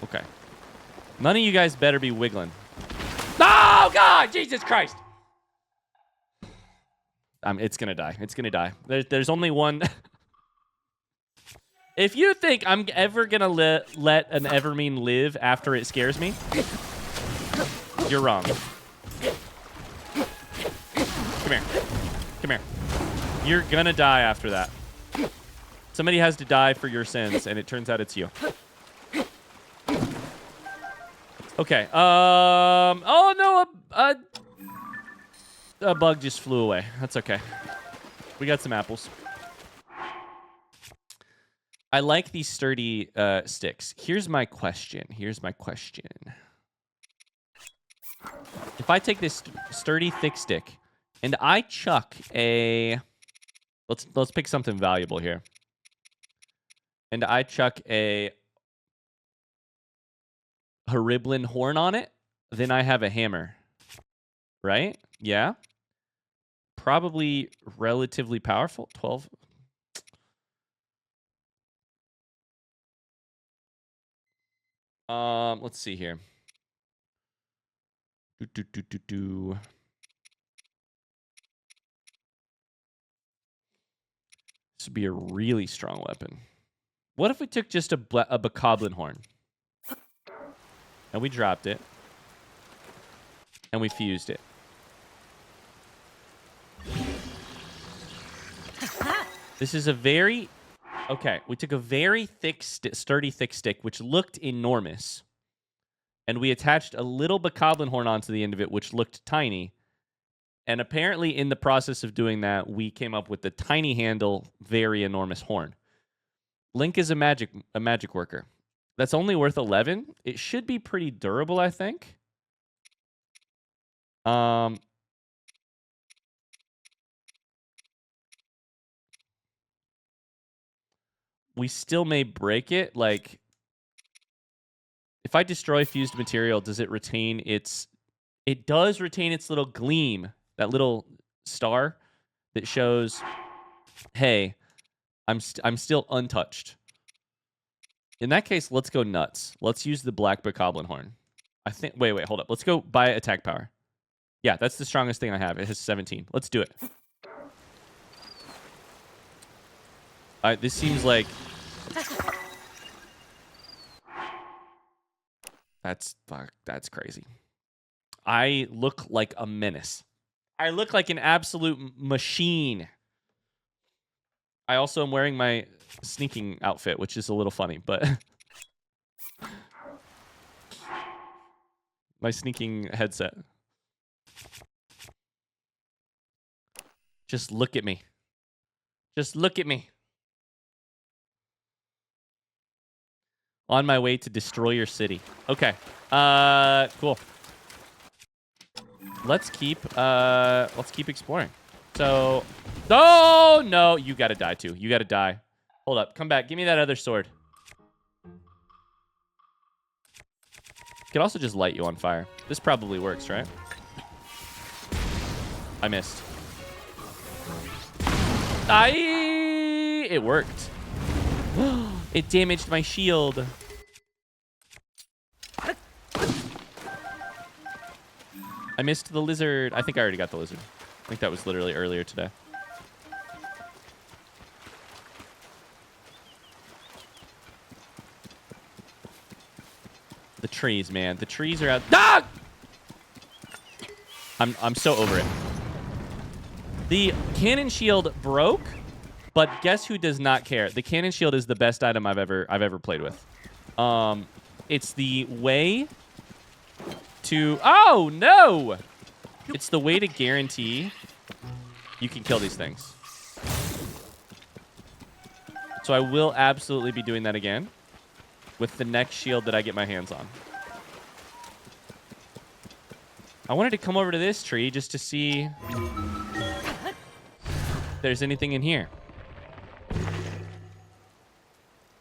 Okay. None of you guys better be wiggling. Oh, God! Jesus Christ! It's gonna die. It's gonna die. There's only one. If you think I'm ever gonna let an Evermean live after it scares me, you're wrong. Come here. Come here. You're gonna die after that. Somebody has to die for your sins, and it turns out it's you. Okay. Oh no. A bug just flew away. That's okay. We got some apples. I like these sturdy sticks. Here's my question. If I take this sturdy, thick stick and I chuck a... Let's pick something valuable here. And I chuck a Hyrule horn on it, then I have a hammer. Right? Yeah. Probably relatively powerful. 12. Let's see here. This would be a really strong weapon. What if we took just a bokoblin horn? And we dropped it. And we fused it. This is a very Okay, we took a very thick, sturdy, thick stick, which looked enormous. And we attached a little bokoblin horn onto the end of it, which looked tiny. And apparently, in the process of doing that, we came up with the tiny handle, very enormous horn. Link is a magic worker. That's only worth 11. It should be pretty durable, I think. We still may break it. Like, if I destroy fused material, does it retain its... It does retain its little gleam, that little star that shows, hey, I'm still untouched. In that case, let's go nuts. Let's use the black bokoblin horn. I think... Wait, hold up. Let's go buy attack power. Yeah, that's the strongest thing I have. It has 17. Let's do it. This seems like... That's crazy. I look like a menace. I look like an absolute machine. I also am wearing my sneaking outfit, which is a little funny, but... my sneaking headset. Just look at me. Just look at me. On my way to destroy your city. Okay. Cool. Let's keep exploring. So, oh no, you gotta die too. You gotta die. Hold up, come back. Give me that other sword. Could also just light you on fire. This probably works, right? I missed. It worked. It damaged my shield. I missed the lizard. I think I already got the lizard. I think that was literally earlier today. The trees, man. The trees are out. Ah! I'm so over it. The cannon shield broke, but guess who does not care? The cannon shield is the best item I've ever played with. It's the way to... Oh, no! It's the way to guarantee you can kill these things. So I will absolutely be doing that again with the next shield that I get my hands on. I wanted to come over to this tree just to see if there's anything in here.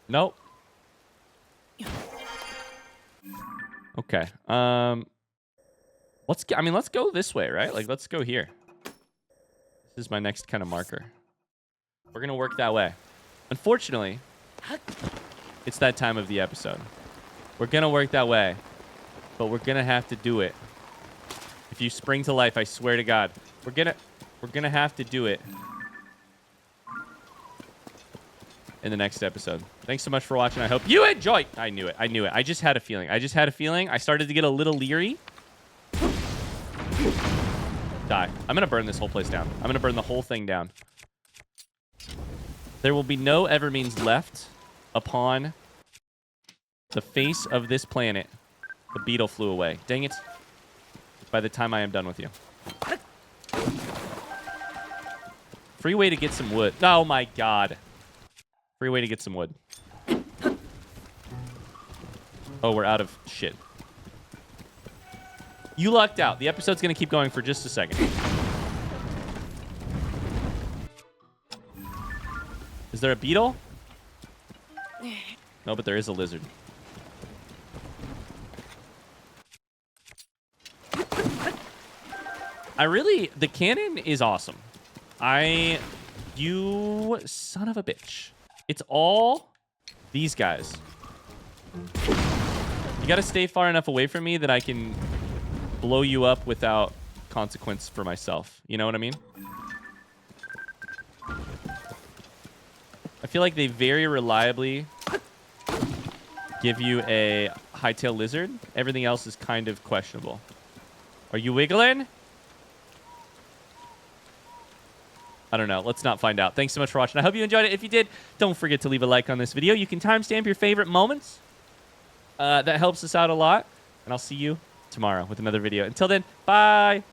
Nope. Okay. Let's go this way, right? Like, let's go here. This is my next kind of marker. We're gonna work that way. Unfortunately, it's that time of the episode. We're gonna work that way, but we're gonna have to do it. If you spring to life, I swear to God, we're gonna have to do it in the next episode. Thanks so much for watching. I hope you enjoy. I knew it. I just had a feeling. I started to get a little leery. Die. I'm gonna burn this whole place down. I'm gonna burn the whole thing down. There will be no Evermeans left upon the face of this planet. The beetle flew away. Dang it. By the time I am done with you. Free way to get some wood. Oh my God. Free way to get some wood. Oh, we're out of shit. You lucked out. The episode's going to keep going for just a second. Is there a beetle? No, but there is a lizard. The cannon is awesome. You son of a bitch. It's all these guys. You got to stay far enough away from me that I can blow you up without consequence for myself. You know what I mean? I feel like they very reliably give you a hightail lizard. Everything else is kind of questionable. Are you wiggling? I don't know. Let's not find out. Thanks so much for watching. I hope you enjoyed it. If you did, don't forget to leave a like on this video. You can timestamp your favorite moments. That helps us out a lot. And I'll see you tomorrow with another video. Until then, bye.